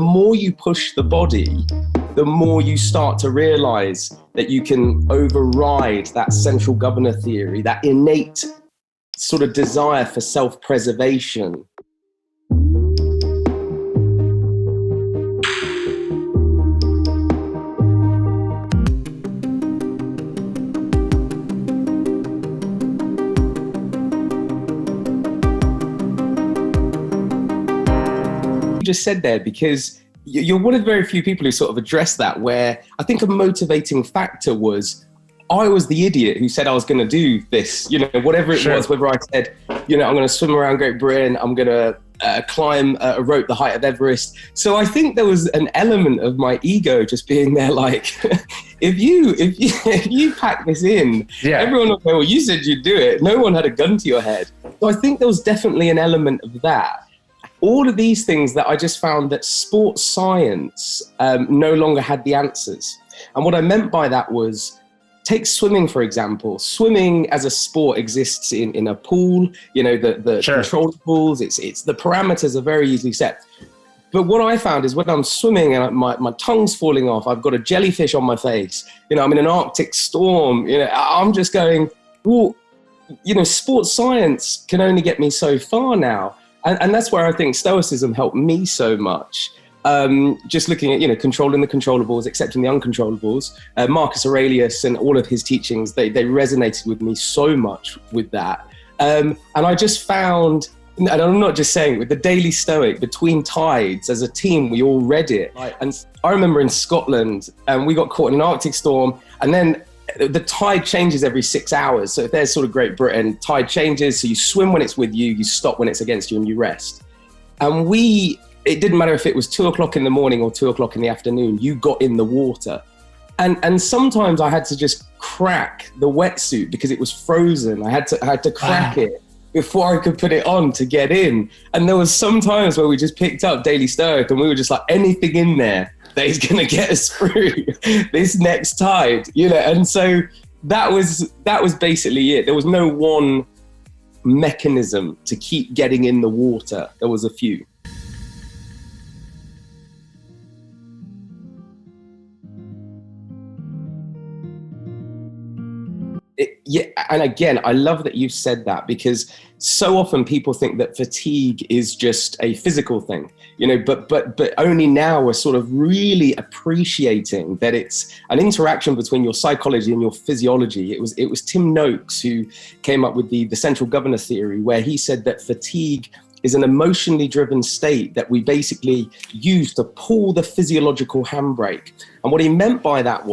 more you push the body, the more you start to realize that you can override that central governor theory, that innate sort of desire for self-preservation. Just said there, because you're one of the very few people who sort of addressed that, where I think a motivating factor was I was the idiot who said I was going to do this, whatever it was, whether I said, I'm going to swim around Great Britain, I'm going to climb a rope the height of Everest. So I think there was an element of my ego just being there, like, if you pack this in, everyone will go, well, you said you'd do it. No one had a gun to your head. So I think there was definitely an element of that. All of these things that I just found that sports science no longer had the answers. And what I meant by that was, take swimming, for example. Swimming as a sport exists in a pool, the controlled pools, it's the parameters are very easily set. But what I found is when I'm swimming and my tongue's falling off, I've got a jellyfish on my face, I'm in an Arctic storm, I'm just going, well, sports science can only get me so far now. And that's where I think Stoicism helped me so much. Just looking at, controlling the controllables, accepting the uncontrollables. Marcus Aurelius and all of his teachings, they resonated with me so much with that. And I just found, and I'm not just saying it, with the Daily Stoic, between tides, as a team, we all read it. Right. And I remember in Scotland, we got caught in an Arctic storm, and then the tide changes every 6 hours. So if there's sort of Great Britain, tide changes. So you swim when it's with you, you stop when it's against you, and you rest. And it didn't matter if it was 2:00 in the morning or 2:00 in the afternoon, you got in the water. And sometimes I had to just crack the wetsuit because it was frozen. I had to crack it before I could put it on to get in. And there was some times where we just picked up Daily Stoic and we were just like, anything in there that is going to get us through this next tide, and so that was basically it. There was no one mechanism to keep getting in the water. There was a few. And again, I love that you've said that, because so often people think that fatigue is just a physical thing, but only now we're sort of really appreciating that it's an interaction between your psychology and your physiology. It was Tim Noakes who came up with the central governor theory, where he said that fatigue is an emotionally driven state that we basically use to pull the physiological handbrake. And what he meant by that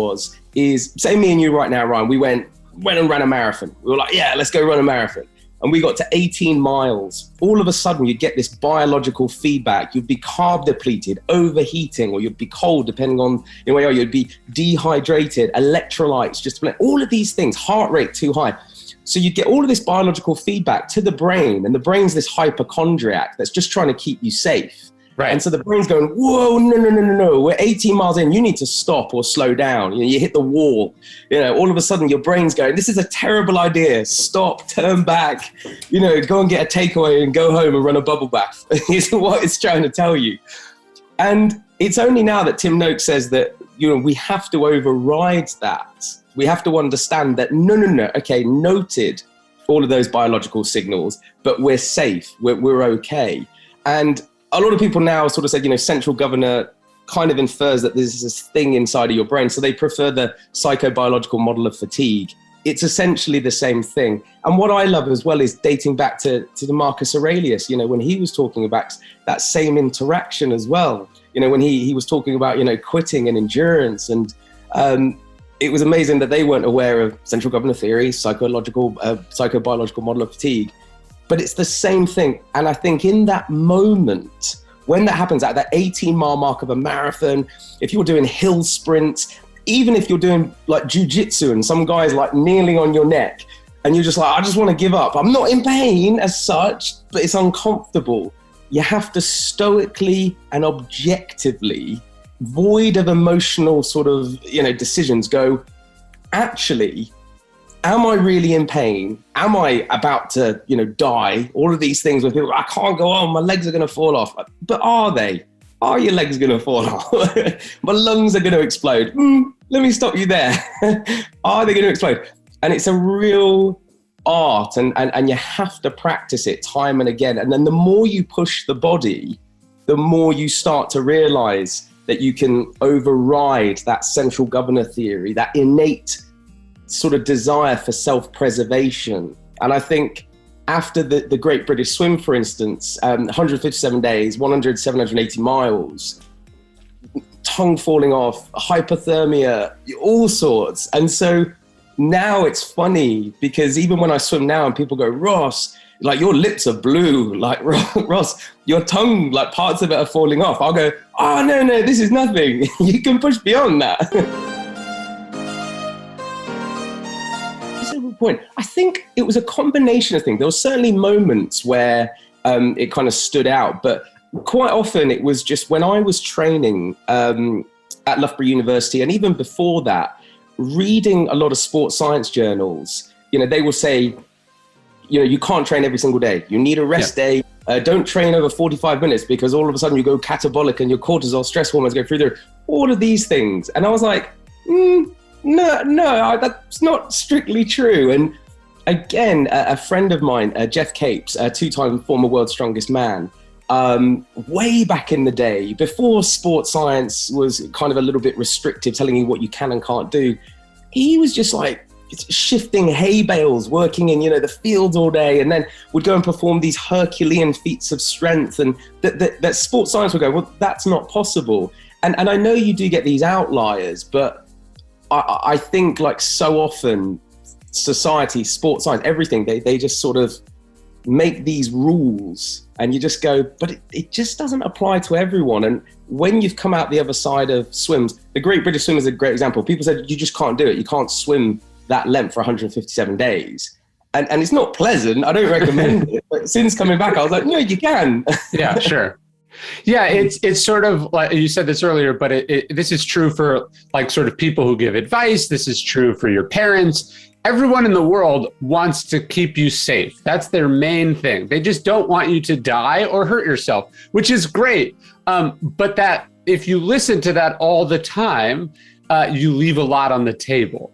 is, say me and you right now, Ryan, we went and ran a marathon. We were like, yeah, let's go run a marathon. And we got to 18 miles. All of a sudden, you'd get this biological feedback. You'd be carb depleted, overheating, or you'd be cold, depending on where you are. You'd be dehydrated, electrolytes, all of these things, heart rate too high. So you'd get all of this biological feedback to the brain, and the brain's this hypochondriac that's just trying to keep you safe. Right. And so the brain's going, whoa, no, we're 18 miles in, you need to stop or slow down. You hit the wall. All of a sudden your brain's going, this is a terrible idea. Stop, turn back, go and get a takeaway and go home and run a bubble bath. Is what it's trying to tell you. And it's only now that Tim Noakes says that, we have to override that. We have to understand that, no, okay, noted all of those biological signals, but we're safe, we're okay. And a lot of people now sort of say, central governor kind of infers that there's this thing inside of your brain. So they prefer the psychobiological model of fatigue. It's essentially the same thing. And what I love as well is dating back to the Marcus Aurelius, when he was talking about that same interaction as well, when he was talking about, quitting and endurance. And it was amazing that they weren't aware of central governor theory, psychobiological model of fatigue. But it's the same thing. And I think in that moment, when that happens at that 18-mile mark of a marathon, if you're doing hill sprints, even if you're doing like jujitsu and some guy's like kneeling on your neck and you're just like, I just want to give up. I'm not in pain as such, but it's uncomfortable. You have to stoically and objectively, void of emotional sort of, decisions, go, actually, am I really in pain? Am I about to, die? All of these things where people, I can't go on, my legs are going to fall off. But are they? are your legs going to fall off? My lungs are going to explode. Let me stop you there. Are they going to explode? And it's a real art, and you have to practice it time and again. And then the more you push the body, the more you start to realize that you can override that central governor theory, that innate sort of desire for self-preservation. And I think after the Great British Swim, for instance, 157 days, 780 miles, tongue falling off, hypothermia, all sorts. And so now it's funny because even when I swim now and people go, Ross, like your lips are blue, like Ross, your tongue, like parts of it are falling off. I'll go, oh, no, this is nothing. You can push beyond that. Point. I think it was a combination of things. There were certainly moments where it kind of stood out, but quite often it was just when I was training at Loughborough University, and even before that, reading a lot of sports science journals. They will say, you can't train every single day. You need a rest day. Don't train over 45 minutes because all of a sudden you go catabolic and your cortisol stress hormones go through there. All of these things. And I was like, No, that's not strictly true. And again, a friend of mine, Jeff Capes, a two-time former world's strongest man, way back in the day, before sports science was kind of a little bit restrictive, telling you what you can and can't do, he was just like shifting hay bales, working in, the fields all day, and then would go and perform these Herculean feats of strength. And that sports science would go, well, that's not possible. And I know you do get these outliers, but I think like so often society, sports science, everything, they just sort of make these rules and you just go, but it just doesn't apply to everyone. And when you've come out the other side of swims, the Great British Swim is a great example. People said, you just can't do it. You can't swim that length for 157 days. And it's not pleasant. I don't recommend it. But since coming back, I was like, no, you can. Yeah, sure. Yeah, it's sort of like you said this earlier, but this is true for like sort of people who give advice. This is true for your parents. Everyone in the world wants to keep you safe. That's their main thing. They just don't want you to die or hurt yourself, which is great. But that if you listen to that all the time, you leave a lot on the table.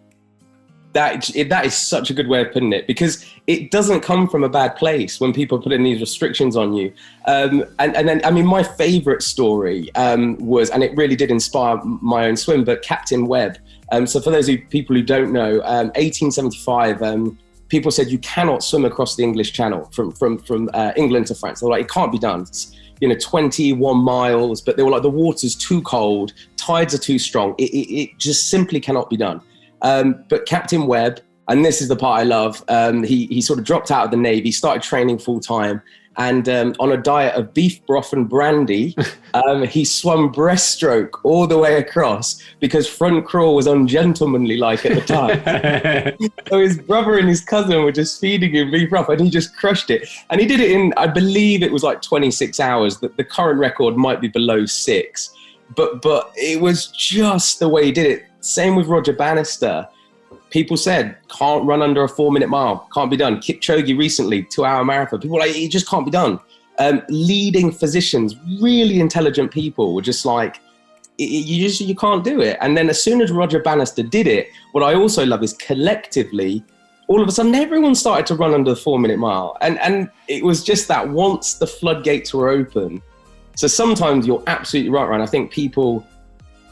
That is such a good way of putting it, because it doesn't come from a bad place when people put in these restrictions on you. And then, I mean, my favorite story was, and it really did inspire my own swim, but Captain Webb. So for those people who don't know, 1875, people said you cannot swim across the English Channel from England to France. They were like, it can't be done. It's, 21 miles, but they were like, the water's too cold, tides are too strong. It just simply cannot be done. But Captain Webb, and this is the part I love, he sort of dropped out of the Navy, started training full time, and on a diet of beef broth and brandy, he swum breaststroke all the way across because front crawl was ungentlemanly like at the time. So his brother and his cousin were just feeding him beef broth and he just crushed it. And he did it in, I believe it was like 26 hours. The current record might be below 6, but it was just the way he did it. Same with Roger Bannister. People said, can't run under a 4-minute mile, can't be done. Kipchoge recently, 2-hour marathon. People were like, it just can't be done. Leading physicians, really intelligent people were just like, you can't do it. And then as soon as Roger Bannister did it, what I also love is collectively, all of a sudden everyone started to run under the 4-minute mile. And it was just that once the floodgates were open. So sometimes you're absolutely right, Ryan. I think people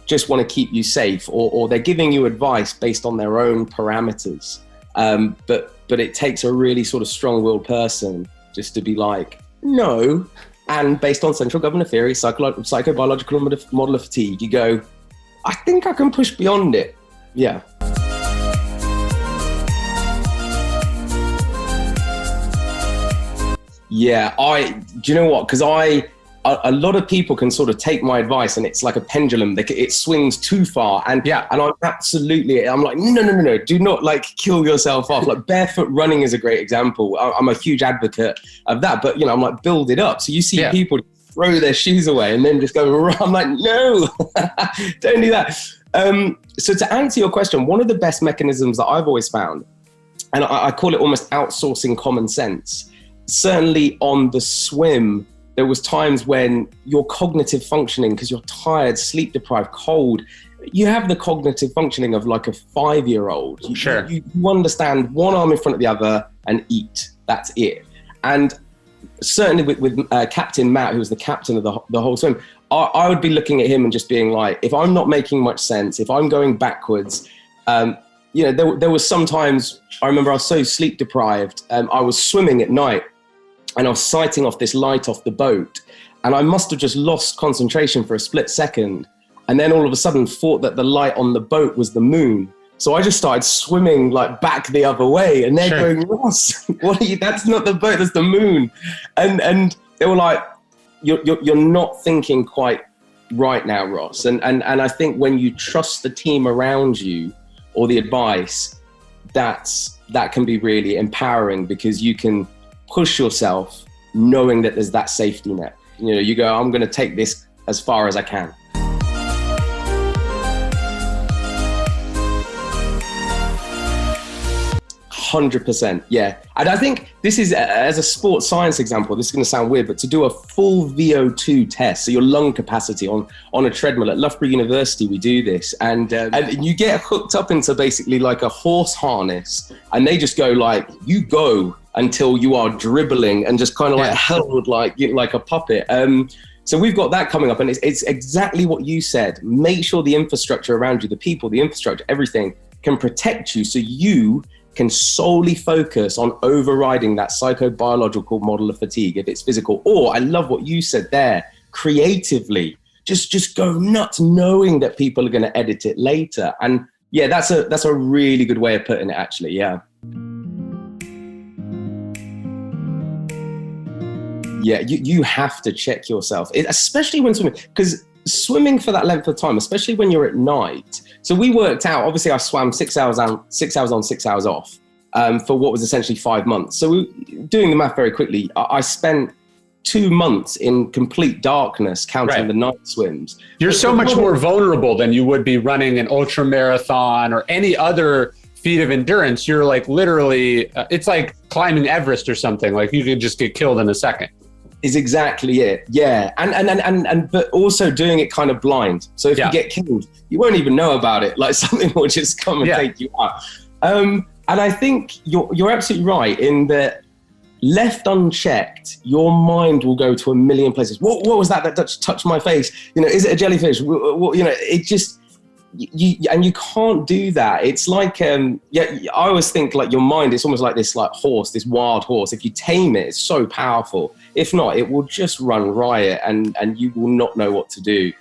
just want to keep you safe, or they're giving you advice based on their own parameters. But it takes a really sort of strong-willed person just to be like, no. And based on central governor theory, psychobiological model of fatigue, you go, I think I can push beyond it. Yeah. Yeah, do you know what? Because a lot of people can sort of take my advice and it's like a pendulum. It swings too far. And I'm like, no, do not like kill yourself off. Like barefoot running is a great example. I'm a huge advocate of that, but I'm like, build it up. So you see people throw their shoes away and then just go, I'm like, no, don't do that. So to answer your question, one of the best mechanisms that I've always found, and I call it almost outsourcing common sense, certainly on the swim, there was times when your cognitive functioning, because you're tired, sleep deprived, cold, you have the cognitive functioning of like a 5-year-old. Sure. You understand one arm in front of the other and eat. That's it. And certainly with Captain Matt, who was the captain of the whole swim, I would be looking at him and just being like, if I'm not making much sense, if I'm going backwards, there was sometimes, I remember I was so sleep deprived, I was swimming at night and I was sighting off this light off the boat, and I must have just lost concentration for a split second, and then all of a sudden thought that the light on the boat was the moon. So I just started swimming like back the other way, and they're going, Ross, what are you? That's not the boat, that's the moon. And they were like, you're not thinking quite right now, Ross. And I think when you trust the team around you or the advice, that can be really empowering, because you can push yourself knowing that there's that safety net. You go, I'm going to take this as far as I can. 100%, yeah. And I think this is, as a sports science example, this is going to sound weird, but to do a full VO2 test, so your lung capacity on a treadmill at Loughborough University, we do this, and you get hooked up into basically like a horse harness, and they just go like, you go until you are dribbling and just kind of like held like a puppet. So we've got that coming up, and it's exactly what you said. Make sure the infrastructure around you, the people, the infrastructure, everything can protect you, so you can solely focus on overriding that psychobiological model of fatigue if it's physical. Or I love what you said there, creatively, just go nuts knowing that people are going to edit it later. And yeah, that's a really good way of putting it, actually. Yeah. Yeah, you have to check yourself, especially when swimming, because swimming for that length of time, especially when you're at night. So we worked out, obviously I swam 6 hours on, 6 hours off for what was essentially 5 months. So doing the math very quickly, I spent 2 months in complete darkness counting the night swims. You're so much more vulnerable than you would be running an ultra marathon or any other feat of endurance. You're like literally, it's like climbing Everest or something. Like you could just get killed in a second. Is exactly it. Yeah. And but also doing it kind of blind. So if you get killed, you won't even know about it. Like something will just come and take you out. And I think you're absolutely right in that left unchecked, your mind will go to a million places. What was that touched my face? Is it a jellyfish? It just, you can't do that. It's like, I always think like your mind, it's almost like this like horse, this wild horse. If you tame it, it's so powerful. If not, it will just run riot and you will not know what to do.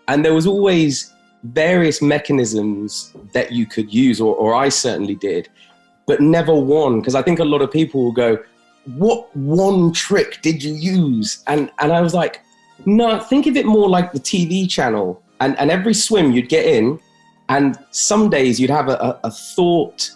And there was always various mechanisms that you could use, or I certainly did, but never one. Because I think a lot of people will go, what one trick did you use? And I was like, no, think of it more like the TV channel. And every swim you'd get in, and some days you'd have a thought,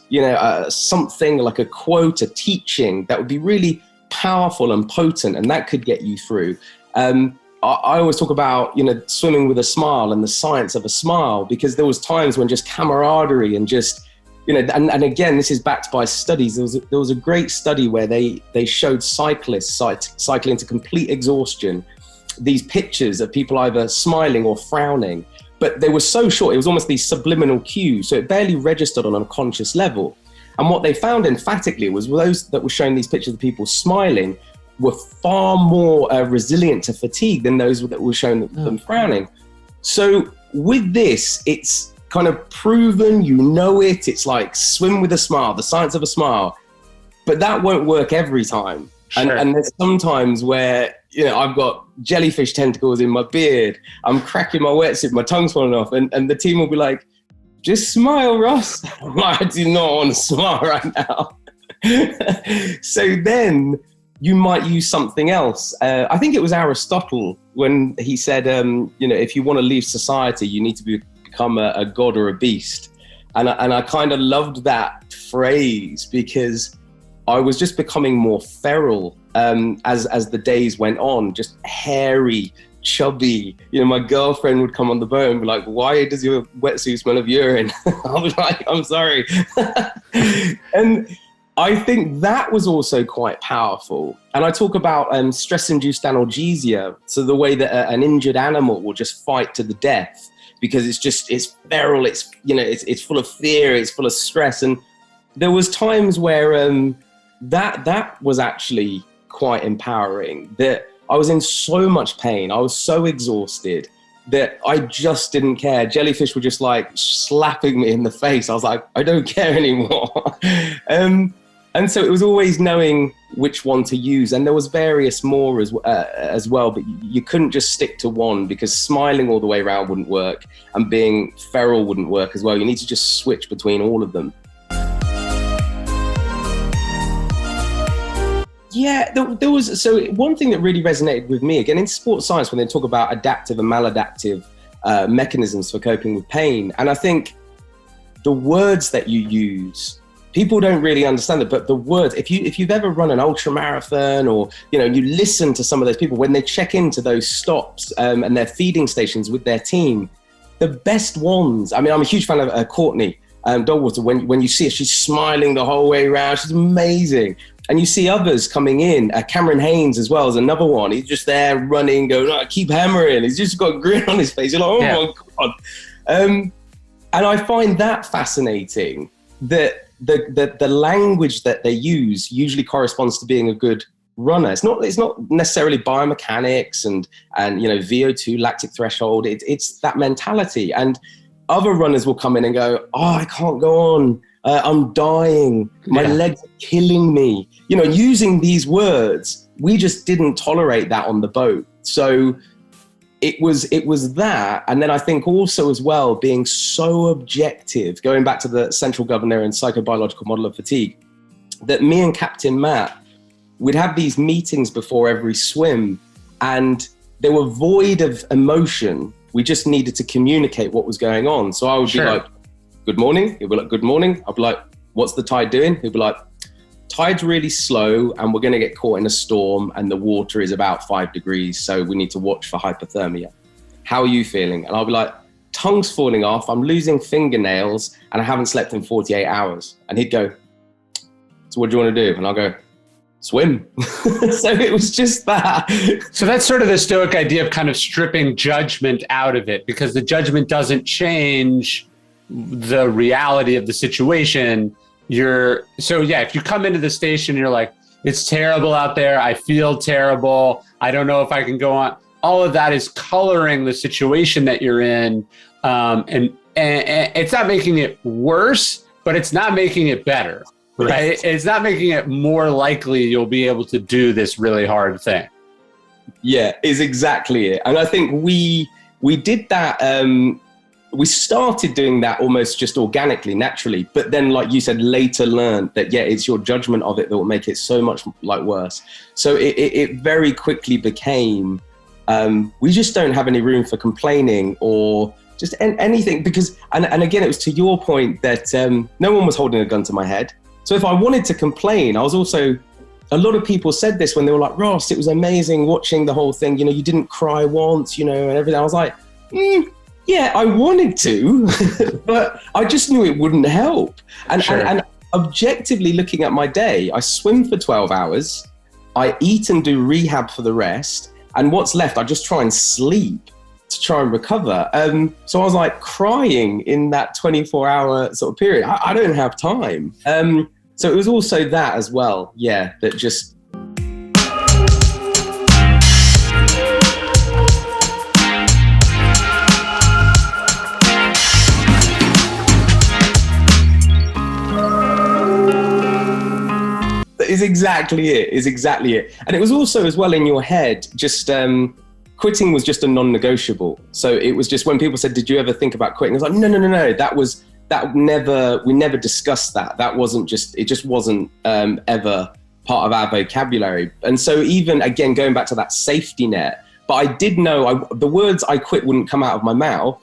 something like a quote, a teaching that would be really powerful and potent, and that could get you through. I always talk about, swimming with a smile and the science of a smile, because there was times when just camaraderie and just, and again, this is backed by studies. There was a great study where they showed cyclists cycling to complete exhaustion, these pictures of people either smiling or frowning, but they were so short, it was almost these subliminal cues, so it barely registered on a conscious level. And what they found emphatically was those that were showing these pictures of people smiling were far more resilient to fatigue than those that were showing them frowning. So with this, it's kind of proven, it's like swim with a smile, the science of a smile, but that won't work every time. Sure. And there's sometimes where, I've got jellyfish tentacles in my beard, I'm cracking my wetsuit, my tongue's falling off, and the team will be like, just smile, Ross. I do not want to smile right now. So then you might use something else. I think it was Aristotle when he said, if you want to leave society, you need to become a god or a beast. And I kind of loved that phrase, because I was just becoming more feral as the days went on, just hairy, chubby. My girlfriend would come on the boat and be like, why does your wetsuit smell of urine? I was like, I'm sorry. And I think that was also quite powerful. And I talk about stress-induced analgesia. So the way that an injured animal will just fight to the death because it's feral, it's full of fear, it's full of stress. And there was times where that was actually quite empowering, that I was in so much pain. I was so exhausted that I just didn't care. Jellyfish were just like slapping me in the face. I was like, I don't care anymore. And so it was always knowing which one to use. And there was various more as well, but you couldn't just stick to one because smiling all the way around wouldn't work and being feral wouldn't work as well. You need to just switch between all of them. Yeah, there was, so one thing that really resonated with me, again, in sports science, when they talk about adaptive and maladaptive mechanisms for coping with pain. And I think the words that you use, people don't really understand it, but the words, if you've ever run an ultra marathon or, you listen to some of those people when they check into those stops and their feeding stations with their team, the best ones, I mean, I'm a huge fan of Courtney Dogwater. When you see her, she's smiling the whole way around. She's amazing. And you see others coming in. Cameron Haynes as well as another one. He's just there running, going, oh, keep hammering. He's just got a grin on his face. You're like, oh my God. And I find that fascinating, that the language that they use usually corresponds to being a good runner. It's not necessarily biomechanics and VO2, lactic threshold. It's that mentality. And other runners will come in and go, oh, I can't go on. I'm dying. My legs are killing me. Using these words, we just didn't tolerate that on the boat. So it was that. And then I think also as well, being so objective, going back to the central governor and psychobiological model of fatigue, that me and Captain Matt, we'd have these meetings before every swim and they were void of emotion. We just needed to communicate what was going on. So I would be like, good morning. He'll be like, good morning. I'll be like, what's the tide doing? He'll be like, tide's really slow and we're going to get caught in a storm and the water is about 5 degrees. So we need to watch for hypothermia. How are you feeling? And I'll be like, tongue's falling off. I'm losing fingernails and I haven't slept in 48 hours. And he'd go, so what do you want to do? And I'll go, swim. So it was just that. So that's sort of the Stoic idea of kind of stripping judgment out of it, because the judgment doesn't change the reality of the situation. If you come into the station, you're like, it's terrible out there. I feel terrible. I don't know if I can go on. All of that is coloring the situation that you're in. And it's not making it worse, but it's not making it better, right? It's not making it more likely you'll be able to do this really hard thing. Yeah, is exactly it. And I think we did that. We started doing that almost just organically, naturally. But then, like you said, later learned that, it's your judgment of it that will make it so much worse. So it very quickly became, we just don't have any room for complaining or just anything. Because, and again, it was to your point that no one was holding a gun to my head. So if I wanted to complain, I was also, a lot of people said this when they were like, Ross, it was amazing watching the whole thing. You didn't cry once, and everything. I was like, yeah, I wanted to, but I just knew it wouldn't help. And objectively looking at my day, I swim for 12 hours, I eat and do rehab for the rest, and what's left, I just try and sleep to try and recover. So I was like crying in that 24-hour sort of period. I don't have time. So it was also that as well, that just... Is exactly it. And it was also as well in your head, just quitting was just a non-negotiable. So it was just when people said, did you ever think about quitting? I was like, no. We never discussed that. It just wasn't ever part of our vocabulary. And so even again, going back to that safety net, but I did know the words I quit wouldn't come out of my mouth,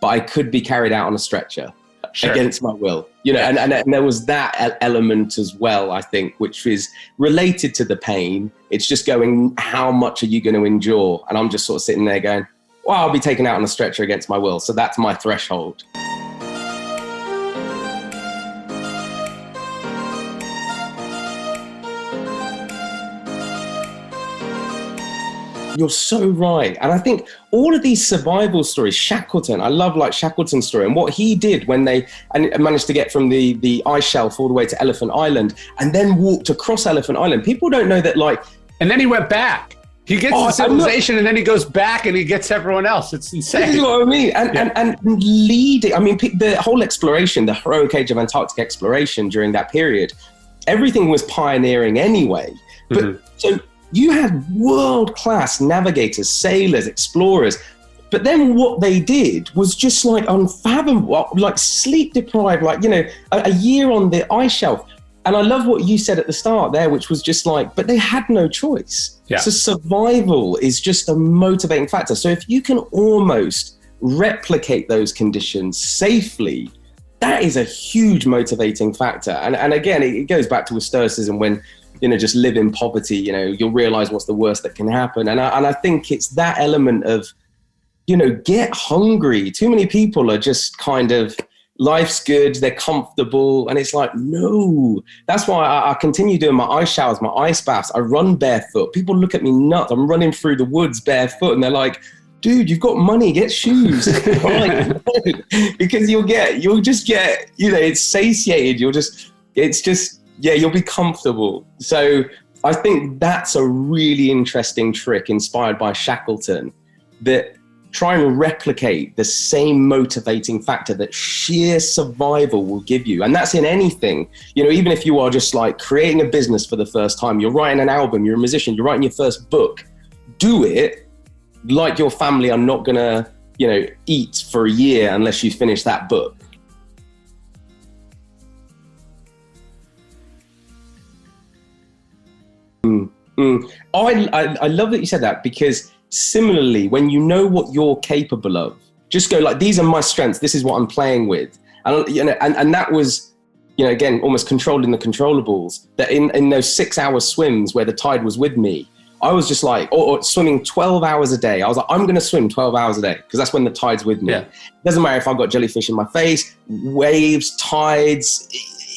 but I could be carried out on a stretcher. Against my will, and there was that element as well, I think, which is related to the pain. It's just going, how much are you going to endure? And I'm just sort of sitting there going, well, I'll be taken out on a stretcher against my will. So that's my threshold. You're so right. And I think all of these survival stories, Shackleton, I love like Shackleton's story and what he did when they managed to get from the ice shelf all the way to Elephant Island and then walked across Elephant Island. People don't know that like... And then he went back. He gets to civilization and then he goes back and he gets everyone else. It's insane. This is what I mean. And leading, I mean, the whole exploration, the heroic age of Antarctic exploration during that period, everything was pioneering anyway. But so you had world-class navigators, sailors, explorers, but then what they did was just like unfathomable, like sleep deprived, like, you know, a year on the ice shelf. And I love what you said at the start there, which was just like, but they had no choice. Yeah. So survival is just a motivating factor. So if you can almost replicate those conditions safely, that is a huge motivating factor. And again, it goes back to Stoicism when, you know, just live in poverty, you know, you'll realize what's the worst that can happen. And I think it's that element of, you know, get hungry. Too many people are just kind of, life's good, they're comfortable. And it's like, no, that's why I continue doing my ice showers, my ice baths. I run barefoot. People look at me nuts. I'm running through the woods barefoot and they're like, dude, you've got money, get shoes. I'm like, no, because you'll just get, you know, it's satiated. You'll be comfortable. So I think that's a really interesting trick inspired by Shackleton, that try and replicate the same motivating factor that sheer survival will give you. And that's in anything, you know, even if you are just like creating a business for the first time, you're writing an album, you're a musician, you're writing your first book, do it like your family are not gonna, you know, eat for a year unless you finish that book. I love that you said that, because similarly, when you know what you're capable of, just go like, these are my strengths, this is what I'm playing with. And, you know, and that was, you know, again, almost controlling the controllables, that in those 6-hour swims where the tide was with me, I was just like, or swimming 12 hours a day. I was like, I'm going to swim 12 hours a day because that's when the tide's with me. Yeah. Doesn't matter if I've got jellyfish in my face, waves, tides,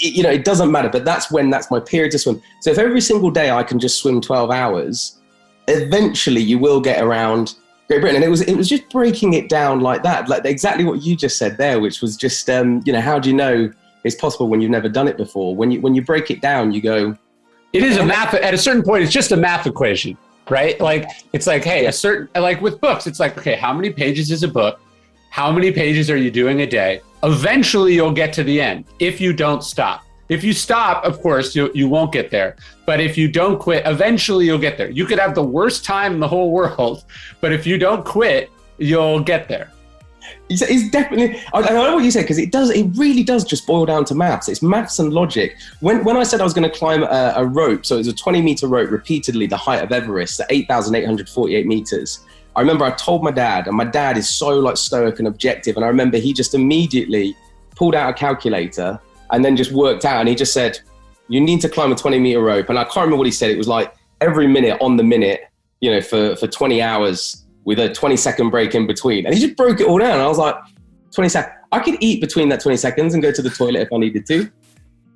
you know, it doesn't matter. But that's my period to swim. So if every single day I can just swim 12 hours, eventually you will get around Great Britain. And it was just breaking it down like that, like exactly what you just said there, which was just, you know, how do you know it's possible when you've never done it before? When you break it down, you go, it is at a certain point, it's just a math equation, right? Like, it's like, hey, like with books, it's like, okay, how many pages is a book? How many pages are you doing a day? Eventually you'll get to the end if you don't stop. If you stop, of course, you won't get there. But if you don't quit, eventually you'll get there. You could have the worst time in the whole world, but if you don't quit, you'll get there. It's definitely, I know what you said, because it really does just boil down to maths. It's maths and logic. When I said I was going to climb a rope, so it was a 20-meter rope repeatedly, the height of Everest, at 8,848 meters. I remember I told my dad, and my dad is so like stoic and objective. And I remember he just immediately pulled out a calculator and then just worked out. And he just said, you need to climb a 20-meter rope. And I can't remember what he said. It was like every minute on the minute, you know, for 20 hours. With a 20-second break in between. And he just broke it all down. And I was like, 20 seconds. I could eat between that 20 seconds and go to the toilet if I needed to.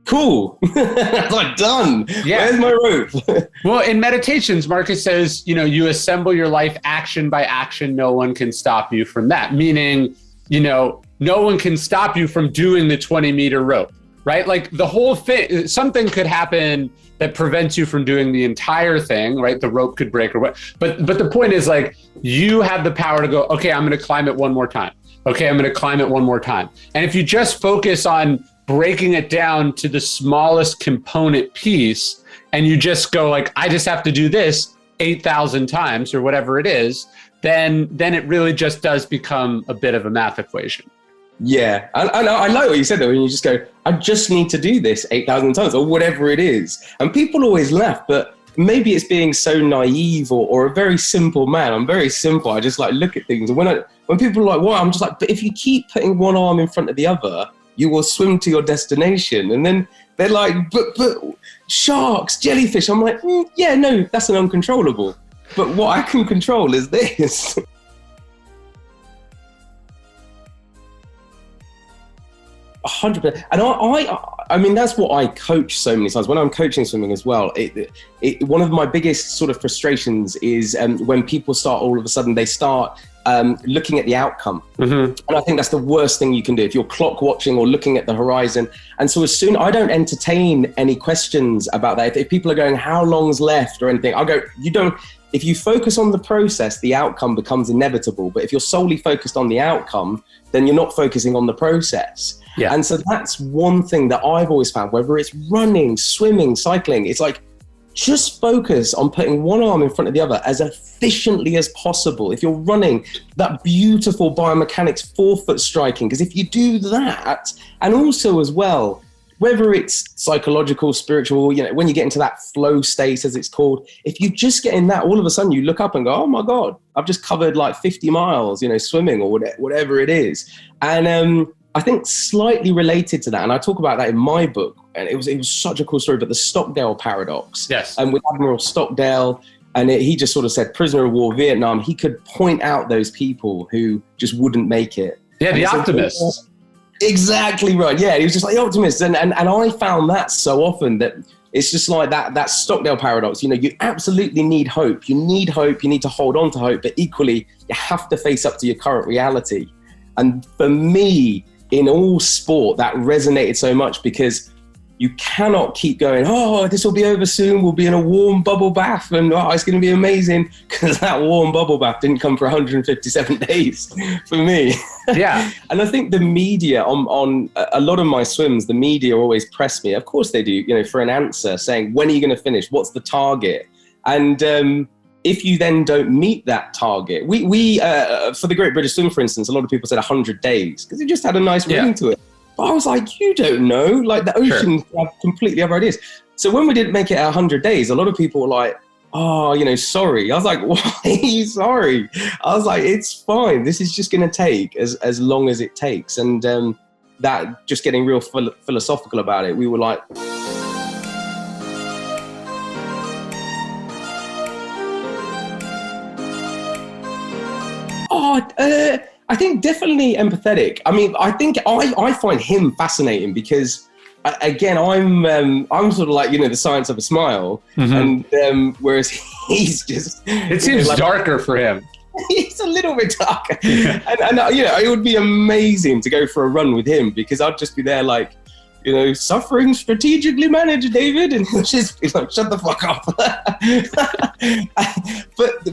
Cool. I was like, done. Yeah. Where's my rope? Well, in Meditations, Marcus says, you know, you assemble your life action by action. No one can stop you from that. Meaning, you know, no one can stop you from doing the 20-meter rope, right? Like the whole thing, something could happen that prevents you from doing the entire thing, right? The rope could break or what. But the point is, like, you have the power to go, okay, I'm going to climb it one more time. Okay, I'm going to climb it one more time. And if you just focus on breaking it down to the smallest component piece, and you just go like, I just have to do this 8,000 times or whatever it is, then it really just does become a bit of a math equation. Yeah, I like what you said though, when you just go, I just need to do this 8,000 times or whatever it is. And people always laugh, but maybe it's being so naive or a very simple man. I'm very simple. I just like look at things. And when people are like, what? I'm just like, but if you keep putting one arm in front of the other, you will swim to your destination. And then they're like, but sharks, jellyfish. I'm like, yeah, no, that's an uncontrollable. But what I can control is this. 100%. And I mean, that's what I coach so many times when I'm coaching swimming as well. One of my biggest sort of frustrations is when people start, all of a sudden they start looking at the outcome. And I think that's the worst thing you can do if you're clock watching or looking at the horizon. And so as soon, I don't entertain any questions about that. If people are going, how long's left or anything, I'll go, you don't. If you focus on the process, the outcome becomes inevitable. But if you're solely focused on the outcome, then you're not focusing on the process. Yeah. And so that's one thing that I've always found, whether it's running, swimming, cycling, it's like, just focus on putting one arm in front of the other as efficiently as possible. If you're running, that beautiful biomechanics forefoot striking, because if you do that, and also as well, whether it's psychological, spiritual, you know, when you get into that flow state, as it's called, if you just get in that, all of a sudden you look up and go, oh my God, I've just covered like 50 miles, you know, swimming or whatever it is. And I think slightly related to that, and I talk about that in my book, and it was such a cool story, but the Stockdale paradox. Yes. And with Admiral Stockdale, and he just sort of said, prisoner of war, Vietnam, he could point out those people who just wouldn't make it. Yeah, and the optimists. Exactly right. Yeah, he was just like the optimist. And I found that so often that it's just like that Stockdale paradox. You know, you absolutely need hope. You need hope. You need to hold on to hope. But equally, you have to face up to your current reality. And for me, in all sport, that resonated so much because you cannot keep going, oh, this will be over soon. We'll be in a warm bubble bath and oh, it's going to be amazing, because that warm bubble bath didn't come for 157 days for me. Yeah. And I think the media on a lot of my swims, the media always press me. Of course they do, you know, for an answer saying, when are you going to finish? What's the target? And if you then don't meet that target, we for the Great British Swim, for instance, a lot of people said 100 days because it just had a nice ring to it. But I was like, you don't know, like the ocean have completely other ideas. So when we didn't make it 100 days, a lot of people were like, oh, you know, sorry. I was like, why are you sorry? I was like, it's fine. This is just going to take as long as it takes. And that just getting real philosophical about it, we were like, I think definitely empathetic. I mean, I think I find him fascinating because, again, I'm sort of like, you know, the science of a smile, and whereas he's just. It seems like, darker for him. It's a little bit darker, and you know, it would be amazing to go for a run with him because I'd just be there like, you know, suffering strategically managed, David, and just be like, shut the fuck up. but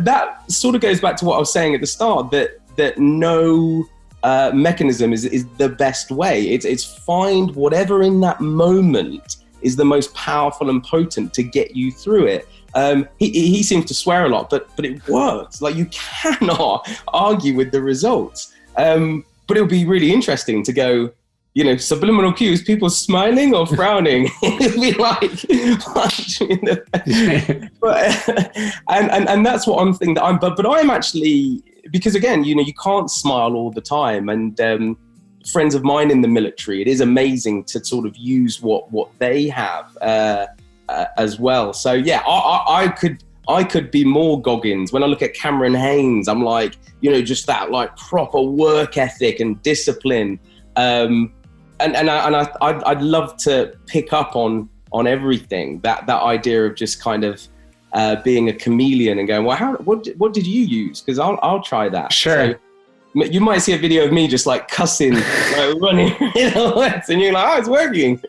that sort of goes back to what I was saying at the start, that no mechanism is the best way. It's find whatever in that moment is the most powerful and potent to get you through it. He seems to swear a lot, but it works. Like, you cannot argue with the results. But it would be really interesting to go, you know, subliminal cues, people smiling or frowning. It'd be like, and that's what I'm thinking that I'm, but I'm actually, because again, you know, you can't smile all the time. And friends of mine in the military, it is amazing to sort of use what they have as well. So yeah, I could be more Goggins. When I look at Cameron Haynes, I'm like, you know, just that like proper work ethic and discipline. And I'd love to pick up on everything, that idea of just kind of being a chameleon and going, well, what did you use? Because I'll try that. Sure. So you might see a video of me just like cussing, like running, you know, and you're like, oh, it's working.